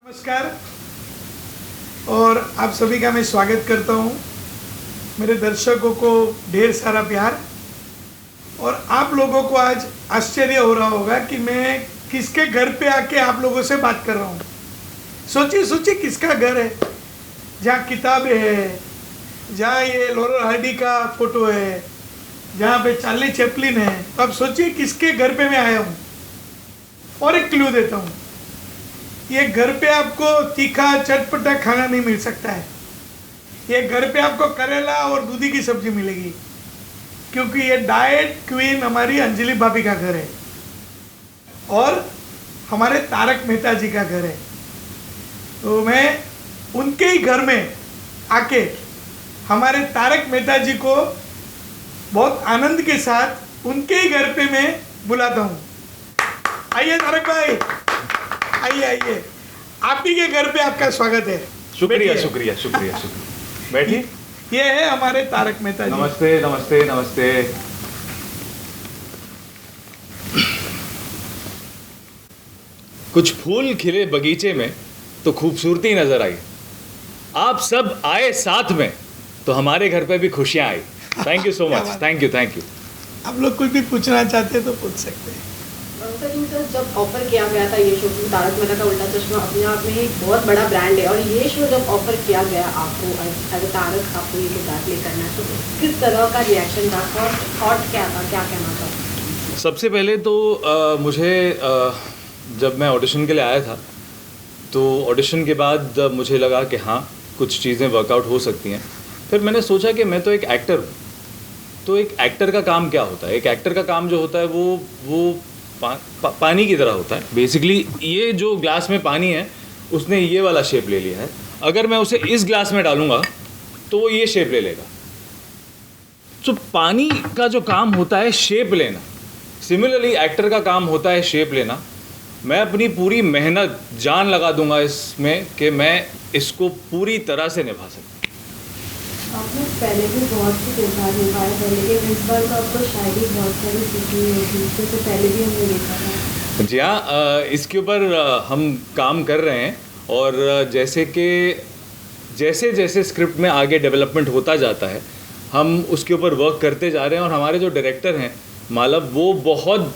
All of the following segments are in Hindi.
नमस्कार और आप सभी का मैं स्वागत करता हूं। मेरे दर्शकों को ढेर सारा प्यार। और आप लोगों को आज आश्चर्य हो रहा होगा कि मैं किसके घर पे आके आप लोगों से बात कर रहा हूं। सोचिए किसका घर है जहां किताबें है, जहां ये लॉरेल हार्डी का फोटो है, जहां पे चार्ली चैपलिन है। तो आप सोचिए किसके घर पे मैं आया हूं। और एक क्लू देता हूं, ये घर पे आपको तीखा चटपटा खाना नहीं मिल सकता है। ये घर पे आपको करेला और दूधी की सब्जी मिलेगी, क्योंकि ये डाइट क्वीन हमारी अंजलि भाभी का घर है और हमारे तारक मेहता जी का घर है। तो मैं उनके ही घर में आके हमारे तारक मेहता जी को बहुत आनंद के साथ उनके ही घर पे मैं बुलाता हूँ। आइए तारक भाई, आइए। आप ही के घर पे आपका स्वागत है। शुक्रिया। बैठिए। ये है हमारे तारक मेहता जी। नमस्ते। कुछ फूल खिले बगीचे में तो खूबसूरती नजर आई। आप सब आए साथ में तो हमारे घर पे भी खुशियां आई। Thank you so much. Thank you. आप लोग कुछ भी पूछना चाहते हैं तो पूछ सकते हैं। सर, जब ऑफर किया गया था ये शो, तारक मेहता का उल्टा चश्मा अपने आप में एक बहुत बड़ा ब्रांड है, और ये शो जब ऑफर किया गया आपको एज अ तारक, आपको ये किरदार प्ले करना है, तो किस तरह का रिएक्शन था और थॉट क्या था, क्या कहना था? सबसे पहले तो मुझे जब मैं ऑडिशन के लिए आया था तो ऑडिशन के बाद मुझे लगा कि हाँ, कुछ चीज़ें वर्कआउट हो सकती हैं। फिर मैंने सोचा कि मैं तो एक एक्टर हूँ, तो एक एक्टर का काम क्या होता है। एक एक्टर का काम जो होता है वो पानी की तरह होता है। बेसिकली ये जो ग्लास में पानी है उसने ये वाला शेप ले लिया है। अगर मैं उसे इस ग्लास में डालूंगा तो वो ये शेप ले लेगा। तो पानी का जो काम होता है शेप लेना, सिमिलरली एक्टर का काम होता है शेप लेना। मैं अपनी पूरी मेहनत जान लगा दूंगा इसमें कि मैं इसको पूरी तरह से निभा सकूँ। आपने पहले भी बहुत सी किरदार निभाए हैं, लेकिन इस बार तो आपको शायरी बहुत सारी सीखनी होगी, इससे पहले भी हमने देखा था। जी हाँ, इसके ऊपर हम काम कर रहे हैं और जैसे स्क्रिप्ट में आगे डेवलपमेंट होता जाता है हम उसके ऊपर वर्क करते जा रहे हैं। और हमारे जो डायरेक्टर हैं मालव, वो बहुत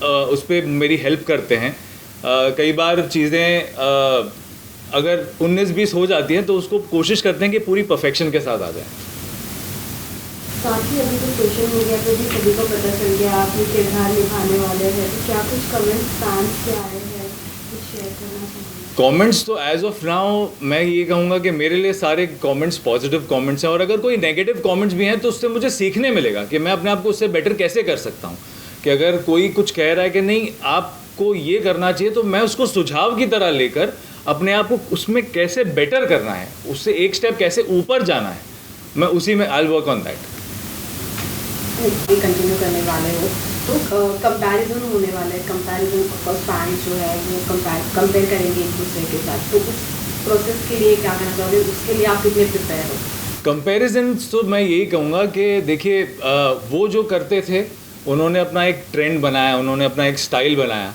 उस पर मेरी हेल्प करते हैं। कई बार चीज़ें अगर 19-20 हो जाती हैं तो उसको कोशिश करते हैं कि पूरी परफेक्शन के साथ आ जाए। साथ ही अभी तो सोशल मीडिया पे भी सभी को पता चल गया आप ये किरदार निभाने वाले हैं, तो क्या कुछ कमेंट्स फैंस के आए हैं, कुछ शेयर करना चाहिए? कमेंट्स तो एज ऑफ नाउ मैं ये कहूँगा कि मेरे लिए सारे कमेंट्स पॉजिटिव कमेंट्स हैं। और अगर कोई नेगेटिव कमेंट्स भी हैं तो उससे मुझे सीखने मिलेगा कि मैं अपने आप को उससे बेटर कैसे कर सकता हूँ। कि अगर कोई कुछ कह रहा है कि नहीं आपको ये करना चाहिए, तो मैं उसको सुझाव की तरह लेकर अपने आप को उसमें कैसे बेटर करना है, उससे एक स्टेप कैसे ऊपर जाना है, मैं उसी में I will work on that. Continue करने वाले हो तो कंपैरिजन होने वाला है। कंपैरिजन ऑफकोर्स फैंस जो है वो कंपेयर करेंगे एक दूसरे के साथ, तो उस प्रोसेस के लिए क्या करना चाहोगे, उसके लिए आप कितने प्रिपेयर हो? कंपैरिजन तो मैं यही कहूँगा कि देखिए, वो जो करते थे उन्होंने अपना एक ट्रेंड बनाया, उन्होंने अपना एक स्टाइल बनाया।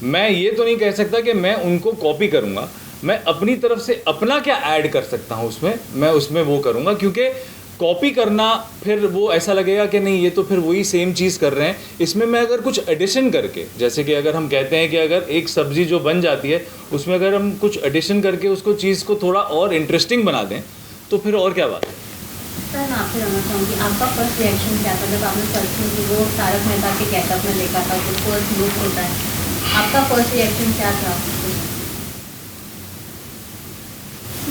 मैं ये तो नहीं कह सकता कि मैं उनको कॉपी करूँगा। मैं अपनी तरफ से अपना क्या ऐड कर सकता हूँ उसमें, मैं उसमें वो करूँगा। क्योंकि कॉपी करना फिर वो ऐसा लगेगा कि नहीं ये तो फिर वही सेम चीज़ कर रहे हैं। इसमें मैं अगर कुछ एडिशन करके, जैसे कि अगर हम कहते हैं कि अगर एक सब्ज़ी जो बन जाती है उसमें अगर हम कुछ एडिशन करके उसको चीज़ को थोड़ा और इंटरेस्टिंग बना दें तो फिर और क्या बात है। सर, मैं आपसे जानना चाहूँगी आपका फर्स्ट रिएक्शन क्या था जब आपने पर्सनली वो तारक मेहता के गेटअप में देखा था, जो फर्स्ट लुक होता है, आपका फर्स्ट रिएक्शन क्या था?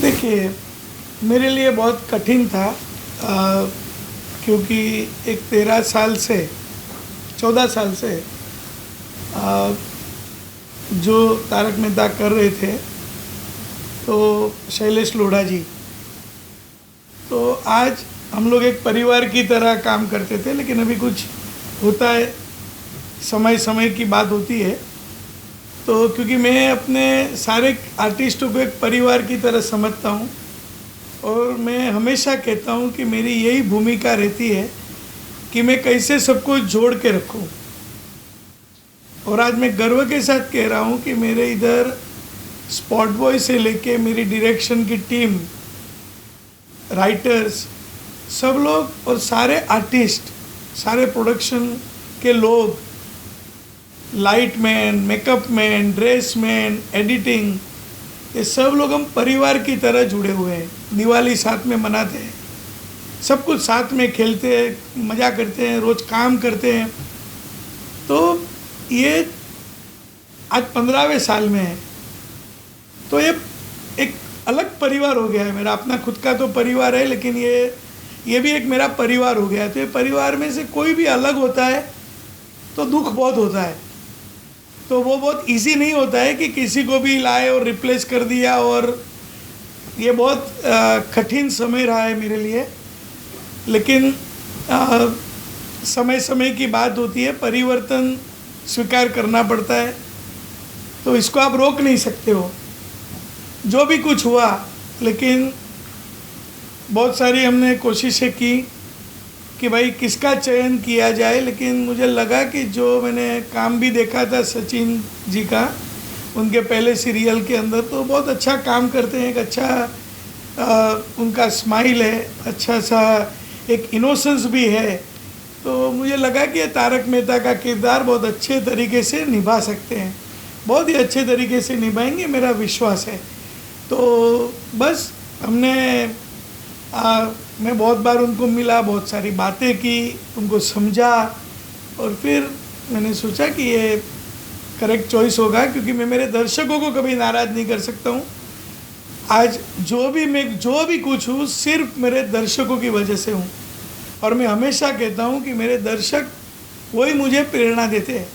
देखिए, मेरे लिए बहुत कठिन था, क्योंकि एक 14 साल से जो तारक मेहता कर रहे थे तो शैलेश लोढ़ा जी, तो आज हम लोग एक परिवार की तरह काम करते थे। लेकिन अभी कुछ होता है, समय की बात होती है, तो क्योंकि मैं अपने सारे आर्टिस्टों को एक परिवार की तरह समझता हूँ और मैं हमेशा कहता हूँ कि मेरी यही भूमिका रहती है कि मैं कैसे सबको जोड़ के रखूँ। और आज मैं गर्व के साथ कह रहा हूँ कि मेरे इधर स्पॉट बॉय से लेके मेरी डायरेक्शन की टीम, राइटर्स, सब लोग और सारे आर्टिस्ट, सारे प्रोडक्शन के लोग, light man, makeup man, dress man, editing, ये सब लोग हम परिवार की तरह जुड़े हुए हैं। दिवाली साथ में मनाते हैं, सब कुछ साथ में खेलते हैं, मज़ा करते हैं, रोज़ काम करते हैं। तो ये आज 15वें साल में है, तो ये एक अलग परिवार हो गया है मेरा। अपना खुद का तो परिवार है, लेकिन ये भी एक मेरा परिवार हो गया है। तो ये परिवार में से कोई भी अलग होता है तो दुख बहुत होता है। तो वो बहुत इजी नहीं होता है कि किसी को भी लाए और रिप्लेस कर दिया, और ये बहुत कठिन समय रहा है मेरे लिए। लेकिन समय समय की बात होती है, परिवर्तन स्वीकार करना पड़ता है, तो इसको आप रोक नहीं सकते हो। जो भी कुछ हुआ, लेकिन बहुत सारी हमने कोशिशें की कि भाई किसका चयन किया जाए, लेकिन मुझे लगा कि जो मैंने काम भी देखा था सचिन जी का, उनके पहले सीरियल के अंदर, तो बहुत अच्छा काम करते हैं। एक अच्छा उनका स्माइल है, अच्छा सा एक इनोसेंस भी है। तो मुझे लगा कि तारक मेहता का किरदार बहुत अच्छे तरीके से निभा सकते हैं, बहुत ही अच्छे तरीके से निभाएंगे, मेरा विश्वास है। तो बस हमने मैं बहुत बार उनको मिला, बहुत सारी बातें की, उनको समझा, और फिर मैंने सोचा कि ये करेक्ट चॉइस होगा, क्योंकि मैं मेरे दर्शकों को कभी नाराज़ नहीं कर सकता हूँ। आज जो भी कुछ हूँ, सिर्फ मेरे दर्शकों की वजह से हूँ। और मैं हमेशा कहता हूँ कि मेरे दर्शक वही मुझे प्रेरणा देते हैं।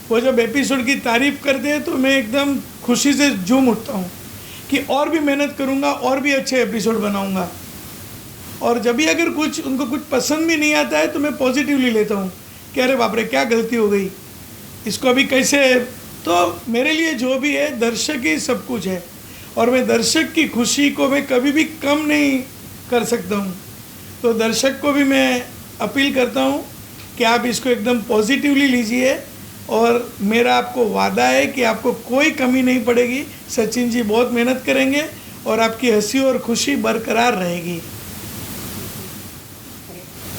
वो जब एपिसोड की तारीफ़ करते हैं तो मैं एकदम खुशी से झूम उठता हूँ कि और भी मेहनत करूँगा, और भी अच्छे एपिसोड बनाऊँगा। और जब भी अगर उनको कुछ पसंद भी नहीं आता है तो मैं पॉजिटिवली लेता हूँ कि अरे बाप रे, क्या गलती हो गई, इसको अभी कैसे। तो मेरे लिए जो भी है, दर्शक ही सब कुछ है, और मैं दर्शक की खुशी को मैं कभी भी कम नहीं कर सकता हूँ। तो दर्शक को भी मैं अपील करता हूँ कि आप इसको एकदम पॉजिटिवली लीजिए, और मेरा आपको वादा है कि आपको कोई कमी नहीं पड़ेगी। सचिन जी बहुत मेहनत करेंगे और आपकी हंसी और खुशी बरकरार रहेगी।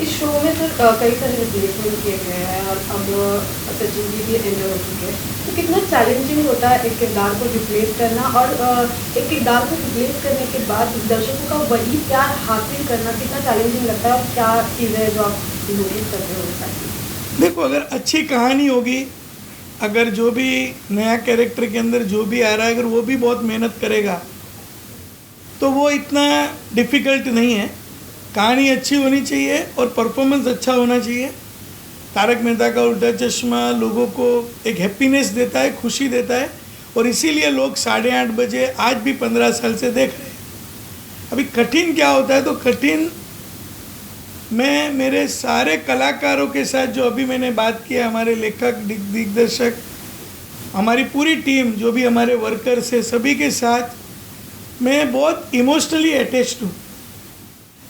इस शो में सर कई सारे रिप्लेसमेंट किए गए हैं, और अब सचिन जी भी एंटर हो चुके हैं। तो कितना चैलेंजिंग होता है एक किरदार को रिप्लेस करना, और एक किरदार को रिप्लेस करने के बाद दर्शकों का वही प्यार हासिल करना कितना चैलेंजिंग लगता है, और क्या चीज़ है जो आप नोटिस करते हो? देखो, अगर अच्छी कहानी होगी, अगर जो भी नया कैरेक्टर के अंदर जो भी आ रहा है, अगर वो भी बहुत मेहनत करेगा, तो वो इतना डिफ़िकल्ट नहीं है। कहानी अच्छी होनी चाहिए और परफॉर्मेंस अच्छा होना चाहिए। तारक मेहता का उल्टा चश्मा लोगों को एक हैप्पीनेस देता है, खुशी देता है, और इसीलिए लोग 8:30 बजे आज भी 15 साल से देख रहे हैं। अभी कठिन क्या होता है, तो कठिन मैं मेरे सारे कलाकारों के साथ जो अभी मैंने बात की है, हमारे लेखक, दिग्दर्शक, हमारी पूरी टीम, जो भी हमारे वर्कर्स है, सभी के साथ मैं बहुत इमोशनली अटैच्ड हूँ।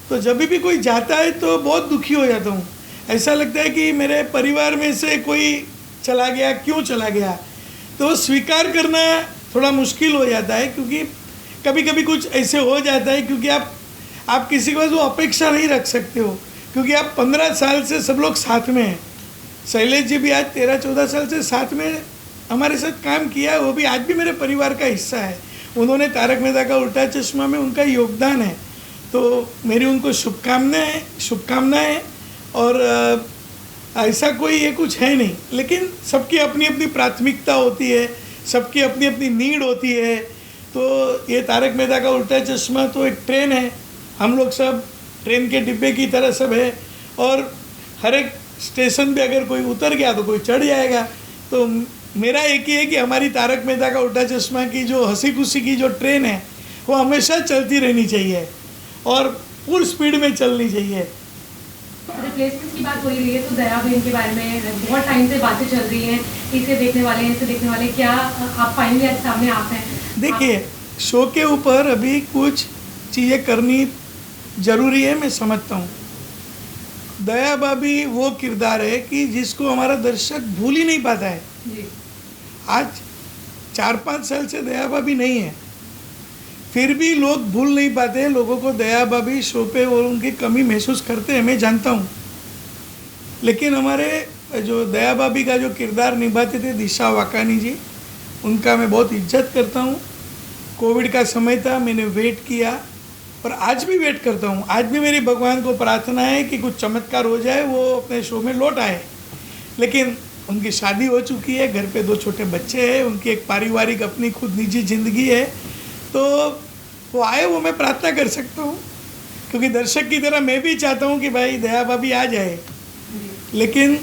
तो जब भी कोई जाता है तो बहुत दुखी हो जाता हूँ। ऐसा लगता है कि मेरे परिवार में से कोई चला गया, क्यों चला गया। तो स्वीकार करना थोड़ा मुश्किल हो जाता है, क्योंकि कभी कभी कुछ ऐसे हो जाता है, क्योंकि आप किसी के पास वो अपेक्षा नहीं रख सकते हो, क्योंकि आप 15 साल से सब लोग साथ में हैं। शैलेश जी भी आज 13-14 साल से साथ में हमारे साथ काम किया है, वो भी आज भी मेरे परिवार का हिस्सा है। उन्होंने तारक मेहता का उल्टा चश्मा में उनका योगदान है, तो मेरी उनको शुभकामनाएं। और ऐसा कोई ये कुछ है नहीं, लेकिन सबकी अपनी अपनी प्राथमिकता होती है, सबकी अपनी अपनी नीड होती है। तो ये तारक मेहता का उल्टा चश्मा तो एक ट्रेन है, हम लोग सब ट्रेन के डिब्बे की तरह सब है, और हर एक स्टेशन पे अगर कोई उतर गया तो कोई चढ़ जाएगा। तो मेरा एक ही है कि हमारी तारक मेहता का उल्टा चश्मा की जो हंसी खुशी की जो ट्रेन है, वो हमेशा चलती रहनी चाहिए और फुल स्पीड में चलनी चाहिए। रिप्लेसमेंट की बात हो रही है, तो दया बहन के बारे में बहुत टाइम से बातें चल रही हैं, इसे देखने वाले, क्या आप फाइनली आज सामने आप हैं? देखिए, शो के ऊपर अभी कुछ चीज़ें करनी ज़रूरी है, मैं समझता हूँ। दया भाभी वो किरदार है कि जिसको हमारा दर्शक भूल ही नहीं पाता है। जी। आज 4-5 साल से दया भाभी नहीं है, फिर भी लोग भूल नहीं पाते, लोगों को दया भाभी शो पे और उनकी कमी महसूस करते हैं, मैं जानता हूँ। लेकिन हमारे जो दया भाभी का जो किरदार निभाते थे दिशा वाकानी जी, उनका मैं बहुत इज्जत करता हूँ। कोविड का समय था, मैंने वेट किया और आज भी वेट करता हूँ। आज भी मेरी भगवान को प्रार्थना है कि कुछ चमत्कार हो जाए, वो अपने शो में लौट आए। लेकिन उनकी शादी हो चुकी है, घर पे 2 छोटे बच्चे हैं, उनकी एक पारिवारिक अपनी खुद निजी ज़िंदगी है, तो वो आए, वो मैं प्रार्थना कर सकता हूँ। क्योंकि दर्शक की तरह मैं भी चाहता हूँ कि भाई दया भाभी आ जाए, लेकिन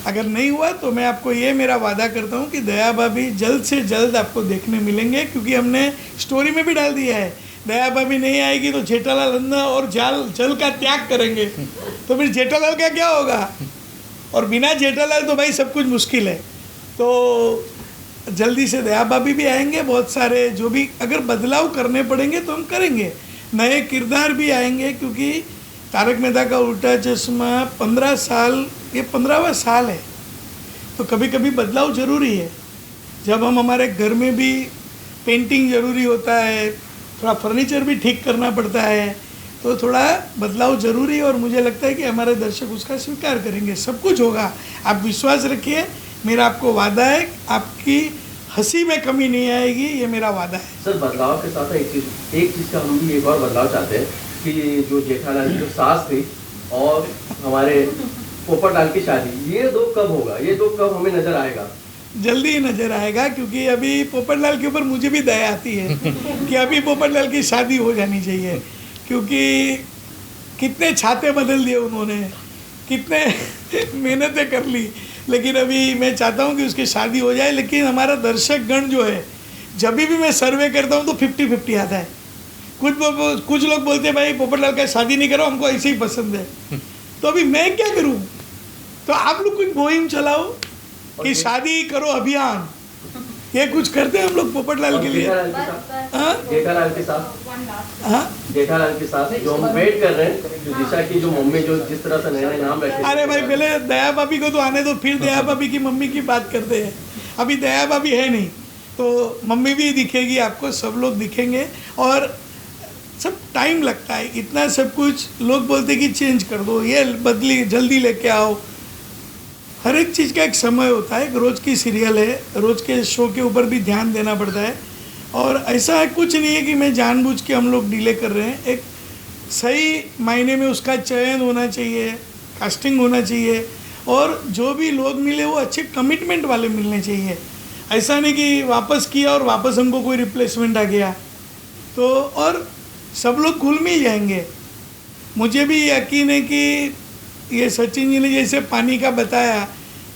अगर नहीं हुआ तो मैं आपको ये मेरा वादा करता हूँ कि दया भाभी जल्द से जल्द आपको देखने मिलेंगे। क्योंकि हमने स्टोरी में भी डाल दिया है, दया भाभी नहीं आएगी तो जेठालाल अन्ना और जल का त्याग करेंगे, तो फिर जेठालाल का क्या होगा? और बिना जेठालाल तो भाई सब कुछ मुश्किल है। तो जल्दी से दया भाभी भी आएंगे, बहुत सारे जो भी अगर बदलाव करने पड़ेंगे तो हम करेंगे, नए किरदार भी आएंगे। क्योंकि तारक मेहता का उल्टा चश्मा 15 साल, ये 15वां साल है, तो कभी कभी बदलाव ज़रूरी है। जब हम हमारे घर में भी पेंटिंग ज़रूरी होता है, थोड़ा फर्नीचर भी ठीक करना पड़ता है, तो थोड़ा बदलाव ज़रूरी है। और मुझे लगता है कि हमारे दर्शक उसका स्वीकार करेंगे, सब कुछ होगा, आप विश्वास रखिए। मेरा आपको वादा है, आपकी हंसी में कमी नहीं आएगी, ये मेरा वादा है। सर बदलाव के साथ एक चीज़ का हम भी एक और बदलाव चाहते हैं कि जो जेठालाल की जो सास थी और हमारे पोपटलाल की शादी, ये 2 कब होगा? ये 2 कब हमें नजर आएगा? जल्दी ही नज़र आएगा। क्योंकि अभी पोपटलाल के ऊपर मुझे भी दया आती है कि अभी पोपटलाल की शादी हो जानी चाहिए। क्योंकि कितने छाते बदल दिए उन्होंने, कितने मेहनतें कर ली, लेकिन अभी मैं चाहता हूँ कि उसकी शादी हो जाए। लेकिन हमारा दर्शक गण जो है, जब भी मैं सर्वे करता हूँ तो 50-50 आता है। कुछ लोग बोलते हैं भाई पोपटलाल का शादी नहीं करो, हमको ऐसे ही पसंद है। तो अभी मैं क्या करूं? तो आप लोग कुछ मुहिम चलाओ कि शादी करो अभियान, ये कुछ करते हैं हम लोग पोपटलाल के लिए। जेठालाल के साथ हाँ, जेठालाल के साथ जो हम वेट कर रहे हैं, जो दिशा की जो मम्मी जो जिस तरह से नए नाम रखे। अरे भाई पहले दया भाभी को तो आने दो, फिर दया भाभी की मम्मी की बात करते हैं। अभी दया भाभी है नहीं, तो मम्मी भी दिखेगी आपको, सब लोग दिखेंगे। और सब टाइम लगता है, इतना सब कुछ लोग बोलते कि चेंज कर दो, ये बदली जल्दी लेके आओ। हर एक चीज़ का एक समय होता है। एक रोज़ की सीरियल है, रोज़ के शो के ऊपर भी ध्यान देना पड़ता है। और ऐसा है कुछ नहीं है कि मैं जानबूझ के हम लोग डिले कर रहे हैं। एक सही मायने में उसका चयन होना चाहिए, कास्टिंग होना चाहिए, और जो भी लोग मिले वो अच्छे कमिटमेंट वाले मिलने चाहिए। ऐसा नहीं कि वापस किया और वापस हमको कोई रिप्लेसमेंट आ गया तो, और सब लोग घुल मिल जाएंगे। मुझे भी यकीन है कि ये सचिन जी ने जैसे पानी का बताया,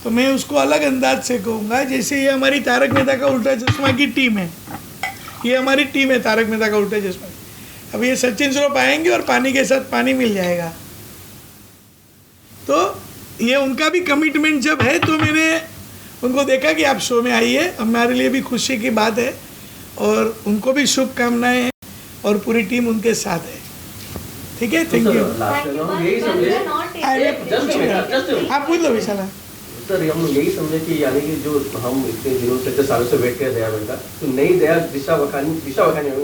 तो मैं उसको अलग अंदाज से कहूँगा। जैसे ये हमारी तारक मेहता का उल्टा चश्मा की टीम है, ये हमारी टीम है तारक मेहता का उल्टा चश्मा। अब ये सचिन श्रॉफ आएंगे और पानी के साथ पानी मिल जाएगा। तो ये उनका भी कमिटमेंट जब है, तो मैंने उनको देखा कि आप शो में आइए, हमारे लिए भी खुशी की बात है। और उनको भी शुभकामनाएं हैं और पूरी टीम उनके साथ है। ठीक है, थैंक यू। यही समझे, आप पूछ लो विशाला। सर हम यही समझे कि यानी कि जो हम इतने दिनों से, इतने सालों से वेट कर दया बनता, तो नई दया दिशा वखानी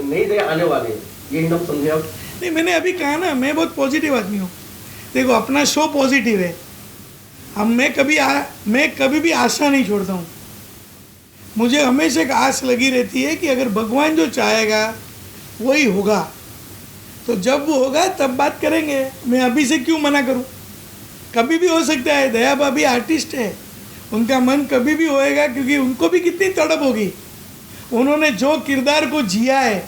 नई दया आने वाली है, यही हम समझे। अब नहीं, मैंने अभी कहा ना, मैं बहुत पॉजिटिव आदमी हूँ। देखो, अपना शो पॉजिटिव है। मैं कभी भी आशा नहीं छोड़ता हूँ। मुझे हमेशा एक आस लगी रहती है कि अगर भगवान जो चाहेगा वही होगा, तो जब वो होगा तब बात करेंगे। मैं अभी से क्यों मना करूं? कभी भी हो सकता है। दया भाभी आर्टिस्ट है, उनका मन कभी भी होएगा, क्योंकि उनको भी कितनी तड़प होगी। उन्होंने जो किरदार को जिया है,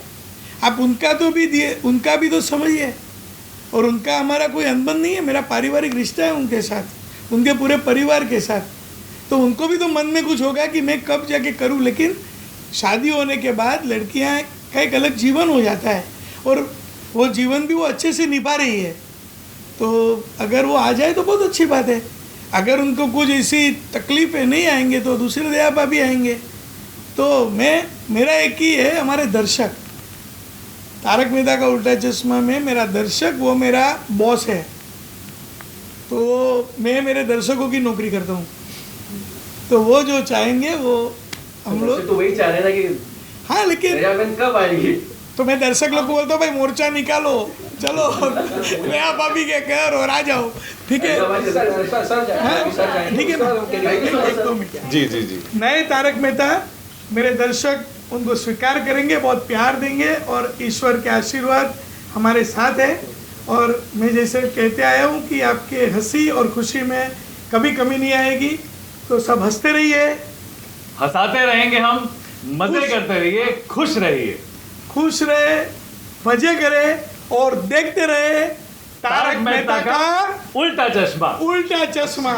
आप उनका भी तो समझिए। और उनका हमारा कोई अनबन नहीं है, मेरा पारिवारिक रिश्ता है उनके साथ, उनके पूरे परिवार के साथ। तो उनको भी तो मन में कुछ होगा कि मैं कब जाके करूं। लेकिन शादी होने के बाद लड़कियां का एक अलग जीवन हो जाता है, और वो जीवन भी वो अच्छे से निभा रही है। तो अगर वो आ जाए तो बहुत अच्छी बात है। अगर उनको कुछ ऐसी तकलीफ़ें नहीं आएंगे तो दूसरे दया भाभी आएंगे। तो मेरा एक ही है, हमारे दर्शक, तारक मेहता का उल्टा चश्मा में मेरा दर्शक वो मेरा बॉस है। तो मैं मेरे दर्शकों की नौकरी करता हूँ, तो वो जो चाहेंगे वो हम लोग, तो वही चाह रहे हैं ना कि हाँ लेकिन दयाबेन कब आएगी। तो मैं दर्शक लोग को बोलता हूँ भाई मोर्चा निकालो, चलो नया भाभी के घर और आ जाओ, ठीक है। ठीक है ना, एक दो मिनट। जी जी जी। नए तारक मेहता मेरे दर्शक उनको स्वीकार करेंगे, बहुत प्यार देंगे और ईश्वर के आशीर्वाद हमारे साथ है। और मैं जैसे कहते आया हूँ कि आपके हंसी और खुशी में कभी कमी नहीं आएगी, तो सब हंसते रहिए, हंसाते रहेंगे हम, मजे करते रहिए, खुश रहिए, खुश रहे, मजे करे और देखते रहे तारक मेहता का उल्टा चश्मा। उल्टा चश्मा।